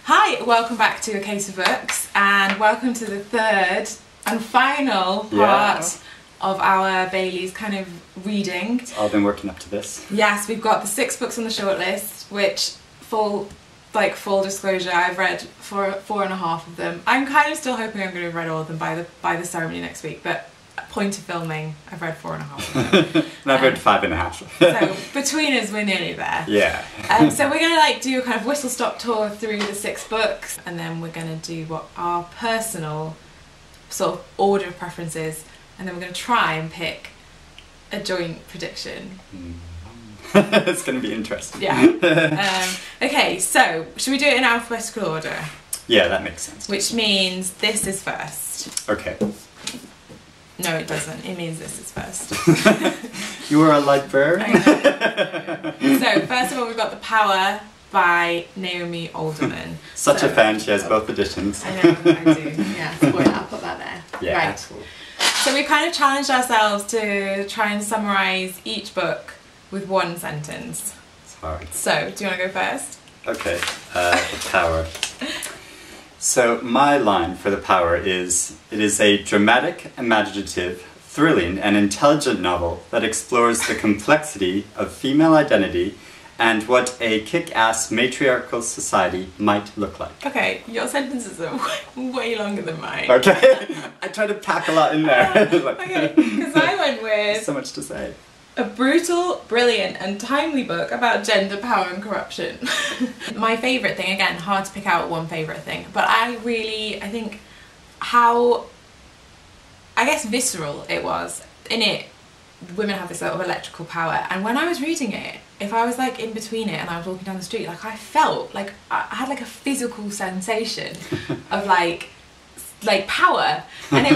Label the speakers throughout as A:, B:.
A: Hi, welcome back to A Case of Books, and welcome to the third and final part of our Bailey's kind of reading.
B: It's all been working up to this.
A: Yes, we've got the 6 books on the shortlist, which full disclosure, I've read four and a half of them. I'm kind of still hoping I'm going to have read all of them by the ceremony next week, but at point of filming, I've read 4 and a half of them.
B: And I've read 5 and a half.
A: So between us, we're nearly there.
B: Yeah.
A: So we're going to do a kind of whistle-stop tour through the 6 books, and then we're going to do what our personal sort of order of preference is, and then we're going to try and pick a joint prediction.
B: It's going to be interesting.
A: Yeah. Okay, so should we do it in alphabetical order?
B: Yeah, that makes sense.
A: Which means this is first.
B: Okay.
A: No, it doesn't. It means this is first.
B: You are a librarian.
A: So, first of all, we've got The Power by Naomi Alderman.
B: Such a fan, she has both editions.
A: I know, I do. Yeah, spoiler, I'll put that there.
B: Yeah.
A: Right. So we've kind of challenged ourselves to try and summarise each book with one sentence.
B: It's hard.
A: So, do you want to go first?
B: Okay, The Power. So my line for The Power is, it is a dramatic, imaginative, thrilling and intelligent novel that explores the complexity of female identity and what a kick-ass matriarchal society might look like.
A: Okay, your sentences are way longer than mine.
B: Okay, I tried to pack a lot in there.
A: Okay, because I went with
B: so much to say.
A: A brutal, brilliant and timely book about gender, power and corruption. My favourite thing, again, hard to pick out one favourite thing, but I think how, I guess, visceral it was. In it, women have this sort of electrical power, and when I was reading it, if I was like in between it and I was walking down the street, like I felt like I had like a physical sensation of like power, and it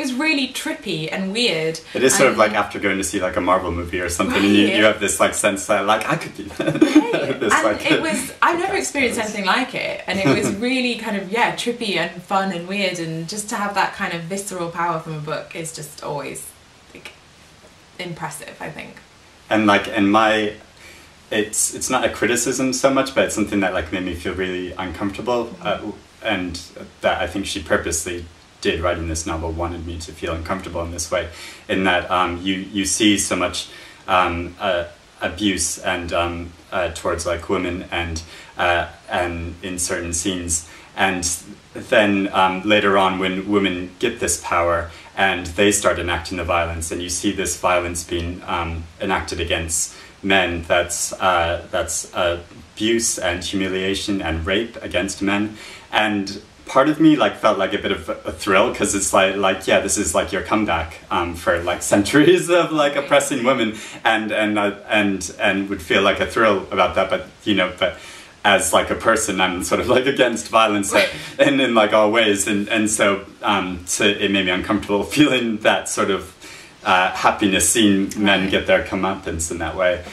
A: was really trippy and weird.
B: It is sort of like after going to see like a Marvel movie or something, right, and you have this like sense that like I could be that.
A: Right. And like, it was, I've never experienced anything like it, and it was really kind of trippy and fun and weird, and just to have that kind of visceral power from a book is just always like impressive, I think. And
B: it's not a criticism so much, but it's something that like made me feel really uncomfortable. And that I think she purposely did, writing this novel, wanted me to feel uncomfortable in this way, in that you see so much abuse and towards like women and in certain scenes, and then later on when women get this power and they start enacting the violence, and you see this violence being enacted against men, that's abuse and humiliation and rape against men. And part of me like felt like a bit of a thrill, because it's like yeah, this is like your comeback for like centuries of like oppressing women, and would feel like a thrill about that. But but as like a person, I'm sort of like against violence in like all ways, and so it made me uncomfortable feeling that sort of happiness seeing men get their comeuppance in that way.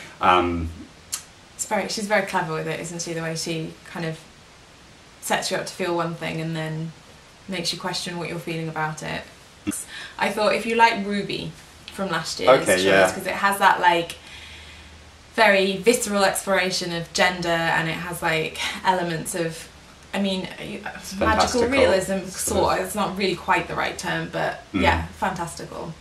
A: She's very clever with it, isn't she? The way she kind of sets you up to feel one thing and then makes you question what you're feeling about it. I thought if you like Ruby from last year's choice, because it has that like very visceral exploration of gender, and it has like elements of, I mean, magical realism, sort of. It's not really quite the right term, but yeah, fantastical.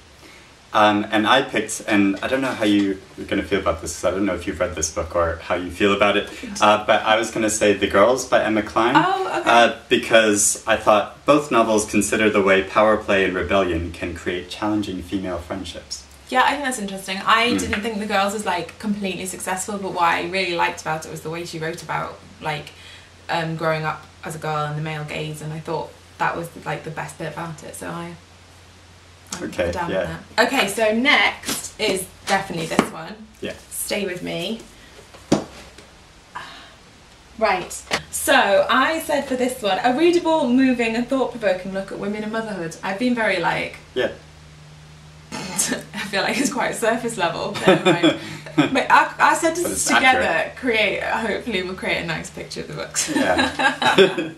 B: And I picked, and I don't know how you're going to feel about this, because I don't know if you've read this book or how you feel about it, but I was going to say The Girls by Emma Cline.
A: Oh, okay.
B: Because I thought both novels consider the way power play and rebellion can create challenging female friendships.
A: Yeah, I think that's interesting. I didn't think The Girls was like completely successful, but what I really liked about it was the way she wrote about like growing up as a girl and the male gaze, and I thought that was like the best bit about it, so I'm
B: okay,
A: down
B: yeah.
A: with that. Okay, so next is definitely this one.
B: Yeah.
A: Stay with me. Right, so I said for this one, a readable, moving and thought-provoking look at women and motherhood. I've been very like...
B: Yeah.
A: I feel like it's quite surface level. But our sentences together hopefully will create a nice picture of the books.
B: Yeah.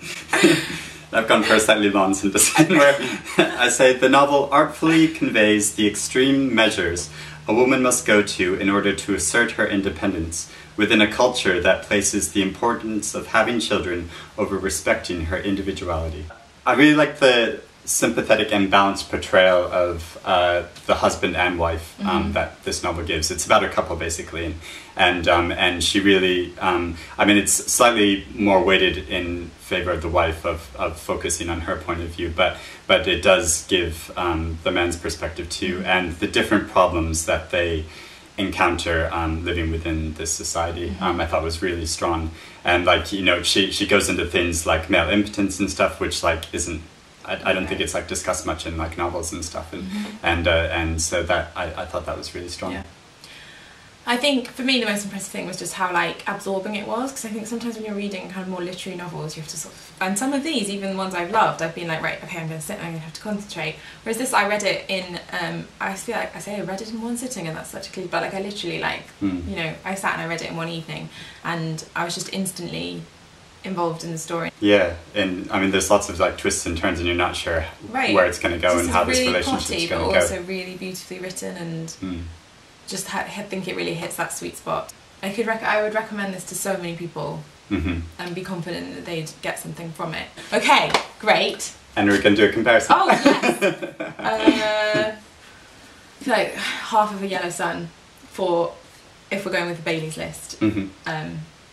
B: I've gone for a slightly nonsense design where I say the novel artfully conveys the extreme measures a woman must go to in order to assert her independence, within a culture that places the importance of having children over respecting her individuality. I really like the sympathetic and balanced portrayal of the husband and wife that this novel gives. It's about a couple basically, and she really, I mean, it's slightly more weighted in favor of the wife of focusing on her point of view, but it does give the man's perspective too, and the different problems that they encounter living within this society. I thought was really strong, and like, you know, she goes into things like male impotence and stuff, which like isn't, I don't think it's like discussed much in like novels and stuff, and so that I thought that was really strong.
A: Yeah. I think for me the most impressive thing was just how like absorbing it was, because I think sometimes when you're reading kind of more literary novels you have to sort of, and some of these, even the ones I've loved, I've been like, right, okay, I'm going to sit and I'm going to have to concentrate, whereas this I read it in, I feel like I say I read it in one sitting, and that's such a cliche, but like I literally like, you know, I sat and I read it in one evening and I was just instantly involved in the story.
B: Yeah, and I mean there's lots of like twists and turns and you're not sure where it's going to go and how this relationship's going to go.
A: But also really beautifully written, and just I think it really hits that sweet spot. I would recommend this to so many people, and be confident that they'd get something from it. Okay, great.
B: And we're going to do a comparison.
A: Oh yes. Like half of a yellow sun, for if we're going with the Bailey's list,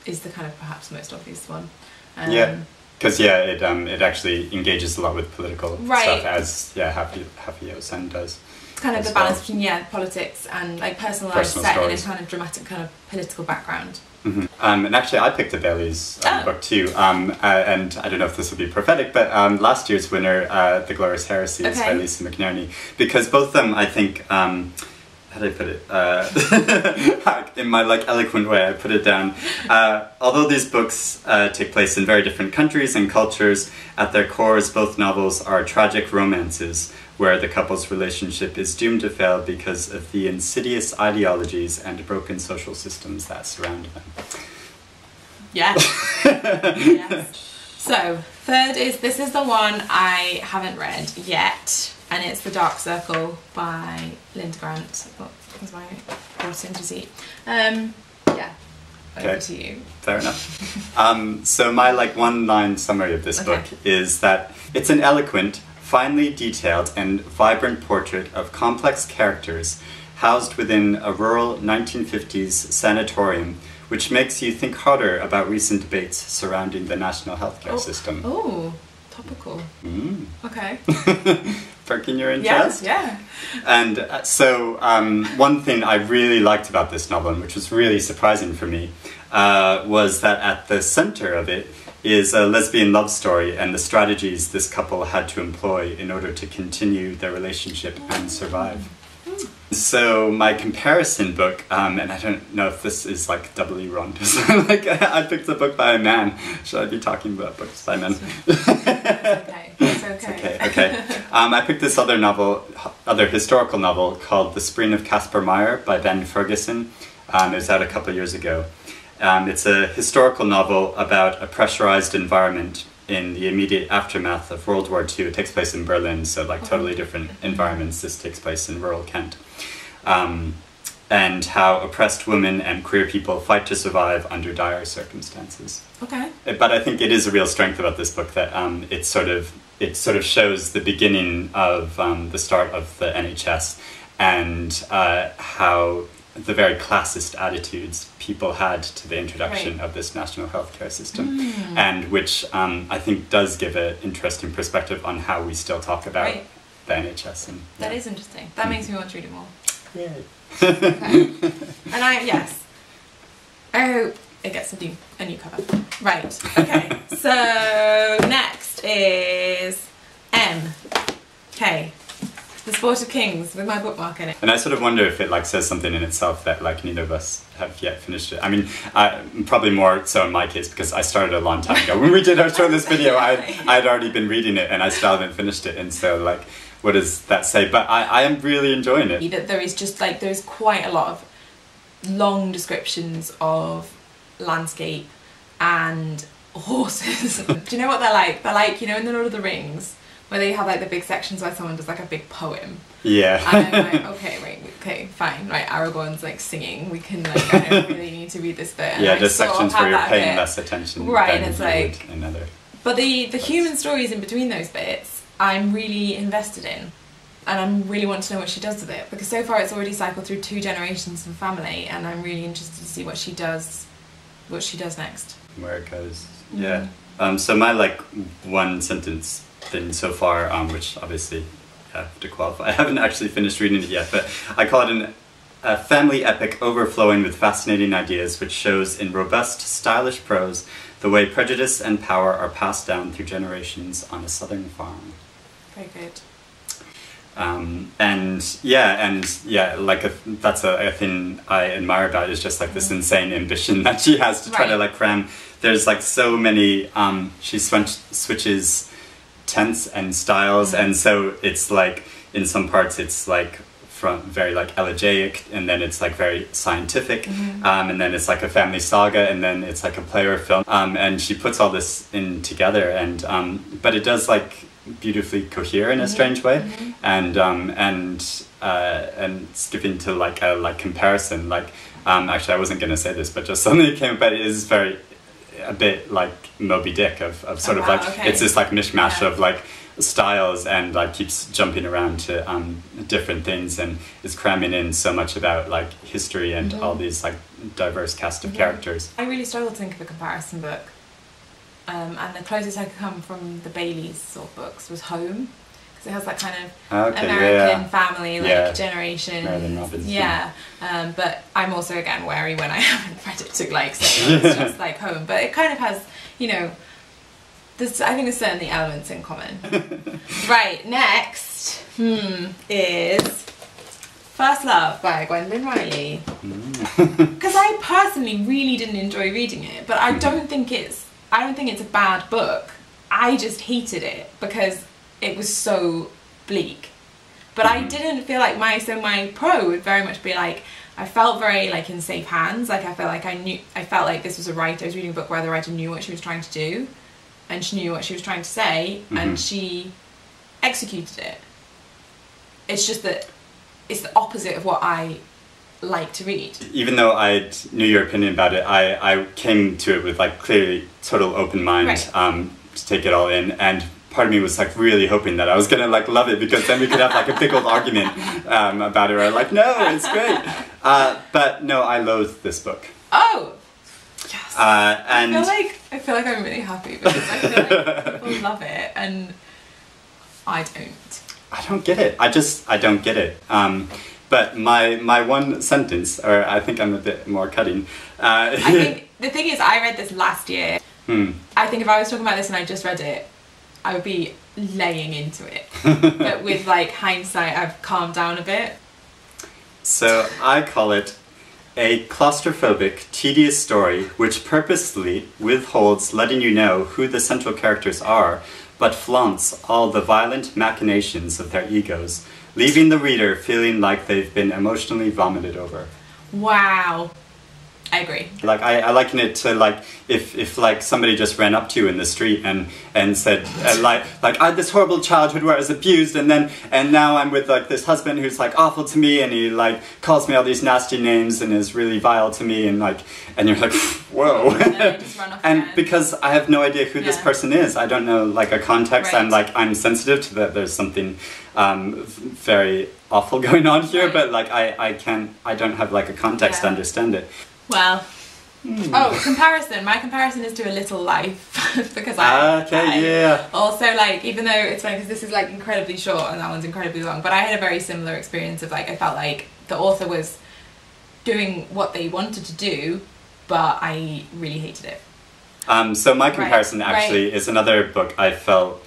A: is the kind of perhaps most obvious one.
B: Yeah, because it actually engages a lot with political stuff, as Half a Yellow Sun does.
A: It's kind of the balance between politics and like personal life set in a kind of dramatic kind of political background.
B: And actually I picked a Bailey's book too, and I don't know if this will be prophetic, but last year's winner, The Glorious Heresies by Lisa McNerney, because both of them, I think, how do I put it? In my like eloquent way, I put it down. Although these books take place in very different countries and cultures, at their cores both novels are tragic romances where the couple's relationship is doomed to fail because of the insidious ideologies and broken social systems that surround them.
A: Yeah. Yes. So, third this is the one I haven't read yet. And it's The Dark Circle by Linda Grant. That was my brought in to see. Yeah, over to you.
B: Fair enough. So my like one-line summary of this book is that it's an eloquent, finely detailed and vibrant portrait of complex characters housed within a rural 1950s sanatorium, which makes you think harder about recent debates surrounding the national healthcare system.
A: Oh, topical. Okay.
B: Perking your interest?
A: Yeah.
B: And so one thing I really liked about this novel, and which was really surprising for me, was that at the center of it is a lesbian love story and the strategies this couple had to employ in order to continue their relationship and survive. So my comparison book, and I don't know if this is like doubly wrong, like I picked a book by a man. Should I be talking about books by men?
A: It's okay.
B: Okay. I picked this other historical novel called The Spring of Caspar Meyer by Ben Ferguson. It was out a couple of years ago. It's a historical novel about a pressurized environment in the immediate aftermath of World War II. It takes place in Berlin, so like totally different environments. This takes place in rural Kent. And how oppressed women and queer people fight to survive under dire circumstances.
A: Okay.
B: But I think it is a real strength about this book that it sort of shows the beginning of the start of the NHS, and how the very classist attitudes people had to the introduction of this national healthcare system, and which I think does give an interesting perspective on how we still talk about the NHS. And
A: that is interesting. That makes me want to read it more.
B: Yay.
A: And I hope it gets a new cover. Right. Okay. So next is M.K. The Sport of Kings, with my bookmark in it.
B: And I sort of wonder if it like says something in itself that like neither of us have yet finished it. I mean, probably more so in my case because I started a long time ago. When we did our shortlist video, I'd already been reading it and I still haven't finished it. And so like, what does that say? But I am really enjoying it.
A: That there is just like, there's quite a lot of long descriptions of landscape and horses. Do you know what they're like? They're like, you know, in the Lord of the Rings, where they have like the big sections where someone does like a big poem.
B: Yeah.
A: And I'm like, okay, right, okay, fine, right, Aragorn's like singing, we can like, I don't really need to read this bit. And
B: yeah,
A: I
B: there's
A: sort of
B: sections
A: have
B: where you're
A: that
B: paying
A: bit.
B: less attention.
A: Right,
B: than
A: and it's
B: you
A: like,
B: would in other
A: but the
B: books.
A: human stories in between those bits, I'm really invested in. And I really want to know what she does with it, because so far it's already cycled through 2 generations of family, and I'm really interested to see what she does next.
B: Where it goes. Yeah. So my like one sentence thing so far, which obviously I have to qualify. I haven't actually finished reading it yet, but I call it a family epic overflowing with fascinating ideas, which shows in robust, stylish prose the way prejudice and power are passed down through generations on a southern farm.
A: Very good.
B: That's a thing I admire about it, is just like this insane ambition that she has to try to like cram. There's like so many, she switches tense and styles, and so it's like in some parts it's like from very like elegiac, and then it's like very scientific, and then it's like a family saga, and then it's like a play or a film, and she puts all this in together, and but it does like beautifully cohere in a strange way, and skipping to like a comparison, like actually I wasn't going to say this, but just something that came about, it is very a bit like Moby Dick of sort of like, it's this like mishmash of like styles, and like keeps jumping around to different things, and is cramming in so much about like history and all these like diverse cast of characters.
A: I really struggled to think of a comparison book. And the closest I could come from the Baileys sort of books was Home, because it has that kind of American family, like generation. But I'm also again wary when I haven't read it to like say it's just like Home, but it kind of has, you know, I think there's certainly elements in common. Right, next is First Love by Gwendolyn Riley. Because I personally really didn't enjoy reading it, but I don't think it's a bad book. I just hated it because it was so bleak. But I didn't feel like my pro would very much be like, I felt very like in safe hands. Like I felt like this was I was reading a book where the writer knew what she was trying to do, and she knew what she was trying to say, and she executed it. It's just that it's the opposite of what I like to read. Even though
B: I knew your opinion about it, I came to it with like clearly total open mind, to take it all in, and part of me was like really hoping that I was gonna like love it, because then we could have like a big old argument about it, or like, no, it's great. But no, I loathed this book.
A: Oh, yes.
B: And
A: I feel like I'm really happy, because I feel like people love it and I don't.
B: I don't get it. I don't get it. But my one sentence, or I think I'm a bit more cutting.
A: I think the thing is, I read this last year. I think if I was talking about this and I just read it, I would be laying into it. But with like hindsight, I've calmed down a bit.
B: So I call it a claustrophobic, tedious story which purposely withholds letting you know who the central characters are, but flaunts all the violent machinations of their egos, leaving the reader feeling like they've been emotionally vomited over.
A: Wow. I agree.
B: Like I liken it to like if like somebody just ran up to you in the street and said like I had this horrible childhood where I was abused, and now I'm with like this husband who's like awful to me, and he like calls me all these nasty names and is really vile to me, and you're like, whoa. And, then just run off and because I have no idea who this person is, I don't know like a context. I'm sensitive to that there's something very awful going on here, but like I don't have like a context to understand it.
A: Well, comparison. My comparison is to A Little Life, because I also like, even though it's funny because this is like incredibly short and that one's incredibly long, but I had a very similar experience of like, I felt like the author was doing what they wanted to do, but I really hated it.
B: So my comparison actually is another book I felt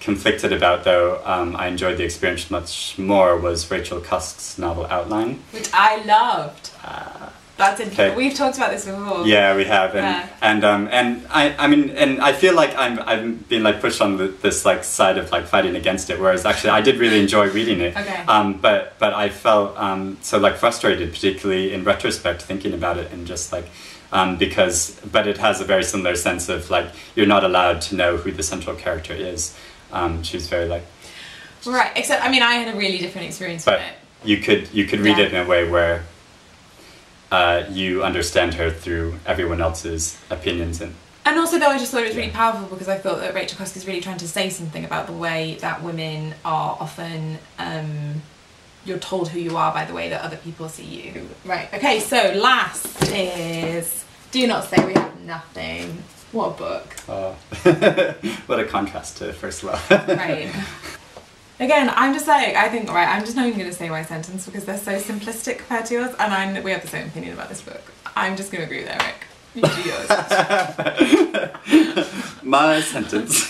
B: conflicted about, though I enjoyed the experience much more, was Rachel Cusk's novel Outline,
A: which I loved. That's interesting. We've talked about this before.
B: Yeah, we have, and I mean, and I feel like I've been like pushed on this like side of like fighting against it, whereas actually I did really enjoy reading it. But I felt so like frustrated, particularly in retrospect, thinking about it, and just like but it has a very similar sense of like you're not allowed to know who the central character is. She's very like
A: except I mean I had a really different experience with it.
B: you could read it in a way where you understand her through everyone else's opinions.
A: And also, though, I just thought it was really powerful because I thought that Rachel Koski's really trying to say something about the way that women are often, you're told who you are by the way that other people see you. Right, okay, so last is Do Not Say We Have Nothing. What a book.
B: What a contrast to First Love.
A: Right. Again, I'm just like, I think, right, I'm just not even going to say my sentence because they're so simplistic compared to yours, and we have the same opinion about this book. I'm just going to agree with Eric. You do yours.
B: My sentence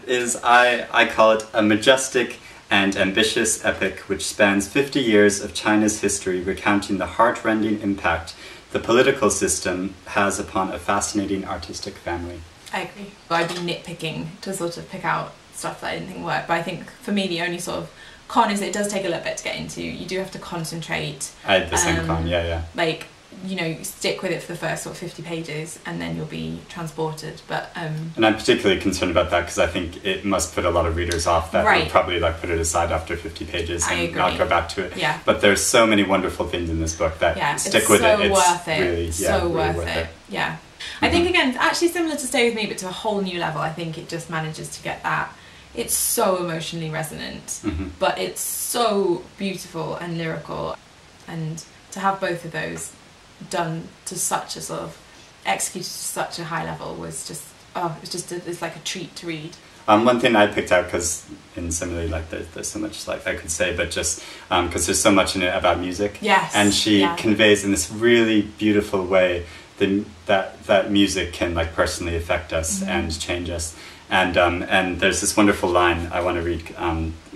B: is I call it a majestic and ambitious epic which spans 50 years of China's history, recounting the heart-rending impact the political system has upon a fascinating artistic family.
A: I agree. I'd be nitpicking to sort of pick out stuff that I didn't think worked, but I think for me the only sort of con is it does take a little bit to get into. You do have to concentrate.
B: I had the same con, yeah.
A: Like, you know, stick with it for the first sort of 50 pages and then you'll be transported, but and
B: I'm particularly concerned about that because I think it must put a lot of readers off that will probably like put it aside after 50 pages and not go back to it.
A: Yeah.
B: But there's so many wonderful things in this book that stick with it. It's
A: worth it.
B: Really,
A: so worth it. Yeah. I think again, it's actually similar to Stay With Me, but to a whole new level. I think it just manages to get that. It's so emotionally resonant, but it's so beautiful and lyrical, and to have both of those done to such a sort of executed to such a high level was just it's like a treat to read.
B: One thing I picked out, because in similarly, like there's so much like I could say, but just because there's so much in it about music.
A: Yes.
B: And she conveys in this really beautiful way that music can like personally affect us and change us. And there's this wonderful line I want to read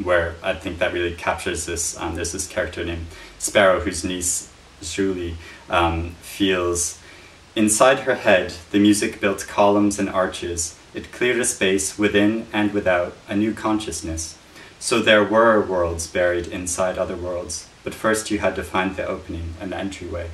B: where I think that really captures this. There's this character named Sparrow whose niece Julie feels, inside her head the music built columns and arches. It cleared a space within and without, a new consciousness. So there were worlds buried inside other worlds, but first you had to find the opening and the entryway.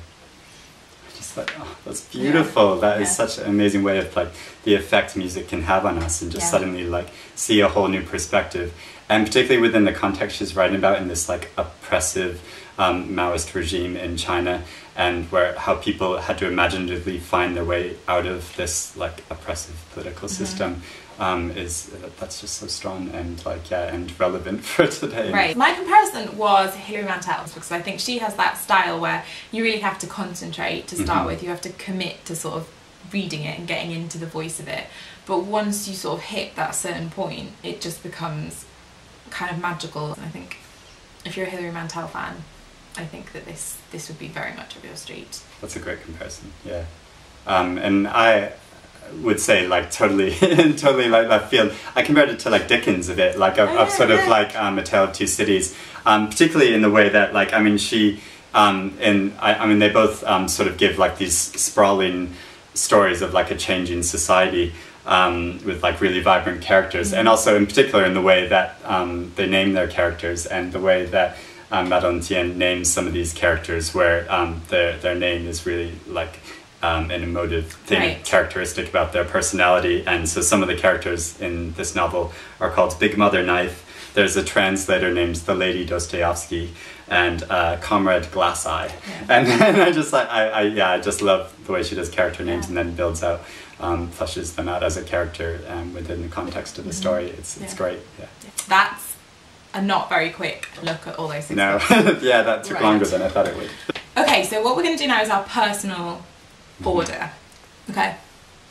B: Like, oh, that's beautiful. That is such an amazing way of like the effect music can have on us, and just suddenly like see a whole new perspective, and particularly within the context she's writing about in this like oppressive Maoist regime in China, and where how people had to imaginatively find their way out of this like oppressive political system. That's just so strong and like and relevant for today.
A: Right. My comparison was Hilary Mantel, because I think she has that style where you really have to concentrate to start with. You have to commit to sort of reading it and getting into the voice of it. But once you sort of hit that certain point, it just becomes kind of magical. And I think if you're a Hilary Mantel fan, I think that this would be very much up your street.
B: That's a great comparison. Yeah. And I would say like totally like that field. I compared it to like Dickens a bit, like of sort of like A Tale of Two Cities, particularly in the way that like I mean she I mean they both sort of give like these sprawling stories of like a changing society with like really vibrant characters, and also in particular in the way that they name their characters, and the way that Madame Tien names some of these characters where their name is really like an emotive thing, characteristic about their personality. And so some of the characters in this novel are called Big Mother Knife. There's a translator named the Lady Dostoevsky, and Comrade Glass Eye. And I just like I just love the way she does character names and then builds out fleshes them out as a character within the context of the story. It's great.
A: That's a not very quick look at all those things.
B: No. That took longer than I thought it would.
A: Okay, so what we're going to do now is our personal order. Okay,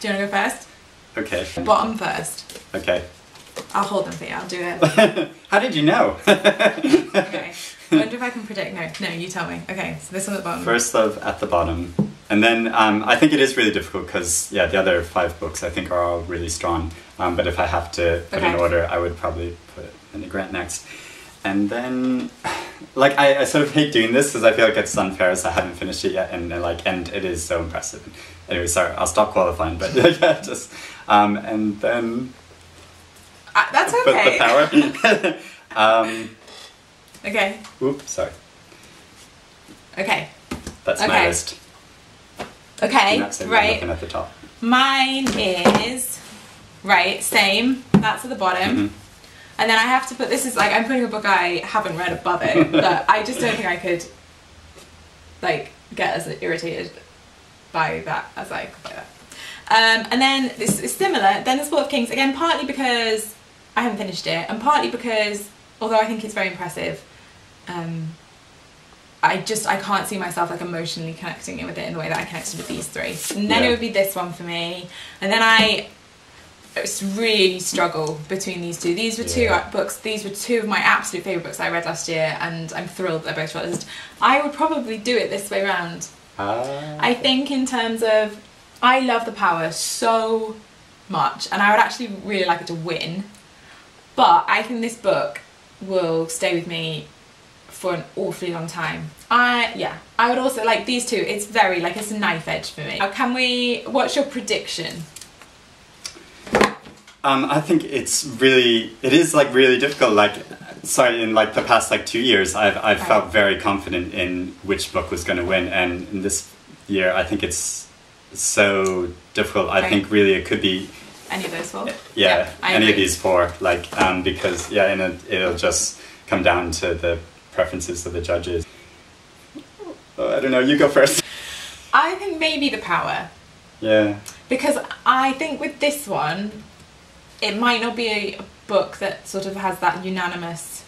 A: do you want to go first?
B: Okay.
A: Bottom first.
B: Okay.
A: I'll hold them for you, I'll do it.
B: How did you know?
A: Okay, I wonder if I can predict. No, you tell me. Okay, so this one at the bottom.
B: First Love at the bottom. And then I think it is really difficult because the other 5 books I think are all really strong, but if I have to put in order, I would probably put Annie Grant next. And then, like, I sort of hate doing this because I feel like it's unfair as I haven't finished it yet, and it is so impressive. Anyway, sorry, I'll stop qualifying, but just, and then...
A: that's okay.
B: The power.
A: Okay.
B: Oops, sorry.
A: Okay.
B: That's my list.
A: Okay, right.
B: Looking at the top.
A: Mine is, same, that's at the bottom. And then I have to put, this is like, I'm putting a book I haven't read above it, but I just don't think I could like get as irritated by that as I could by that. And then this is similar, then the Sport of Kings, again partly because I haven't finished it, and partly because, although I think it's very impressive, I can't see myself like emotionally connecting with it in the way that I connected with these three. And then it would be this one for me, and then I really struggle between these two. These were two books, these were two of my absolute favourite books I read last year, and I'm thrilled they're both shortlisted. I would probably do it this way round. I think in terms of, I love The Power so much, and I would actually really like it to win, but I think this book will stay with me for an awfully long time. I would also like these two. It's very like, it's a knife edge for me. What's your prediction?
B: I think it is like really difficult. Like, sorry, in like the past like 2 years, I've felt very confident in which book was going to win, and in this year, I think it's so difficult. I think really it could be
A: any of those four.
B: Yeah, any of these four. Like, because it'll just come down to the preferences of the judges. Oh, I don't know. You go first.
A: I think maybe The Power.
B: Yeah.
A: Because I think with this one, it might not be a book that sort of has that unanimous.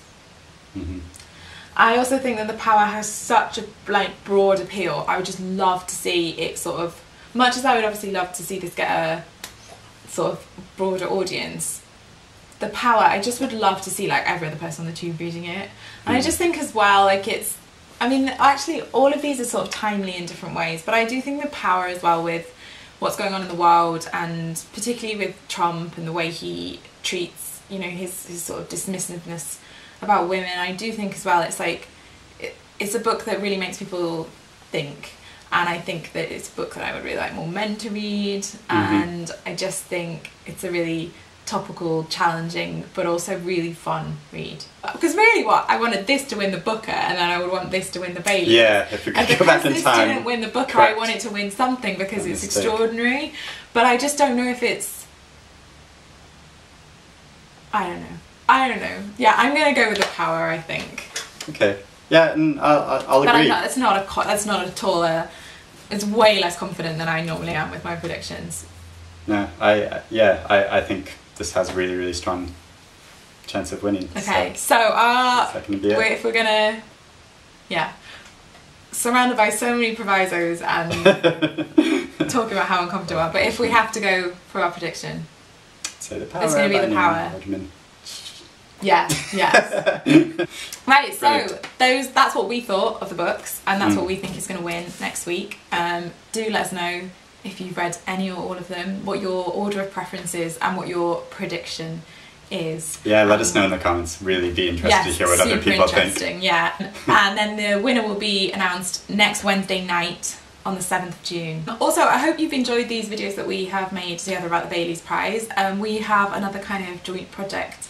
A: I also think that The Power has such a like broad appeal. I would just love to see it sort of, much as I would obviously love to see this get a sort of broader audience, The Power, I just would love to see like every other person on the tube reading it. And I just think as well, like it's, I mean, actually all of these are sort of timely in different ways, but I do think The Power as well, with what's going on in the world, and particularly with Trump and the way he treats, you know, his sort of dismissiveness about women, I do think as well it's like, it's a book that really makes people think, and I think that it's a book that I would really like more men to read, and I just think it's a really topical, challenging, but also really fun read. Because really I wanted this to win the Booker, and then I would want this to win the Bailey.
B: Yeah, if we could go back in time.
A: Because this didn't win the Booker, I want it to win something because it's extraordinary. But I just don't know if it's... I don't know. Yeah, I'm going to go with The Power, I think.
B: Okay. Yeah, and I'll agree.
A: But that's not at all it's way less confident than I normally am with my predictions.
B: No, I think this has a really, really strong chance of winning.
A: Okay, so if we're gonna, surrounded by so many provisos and talking about how uncomfortable we are, but if we have to go for our prediction,
B: so The Power.
A: It's going to be The Power. Yeah. Right, so that's what we thought of the books, and that's what we think is going to win next week. Do let us know if you've read any or all of them, what your order of preference is, and what your prediction is. Yeah,
B: let us know in the comments. Really be interested to hear what other people think.
A: Yeah, and then the winner will be announced next Wednesday night on the 7th of June. Also, I hope you've enjoyed these videos that we have made together about the Bailey's Prize. We have another kind of joint project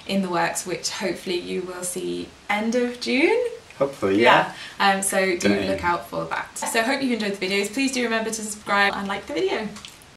A: in the works, which hopefully you will see end of June.
B: Hopefully, yeah.
A: So do look out for that. So hope you've enjoyed the videos. Please do remember to subscribe and like the video.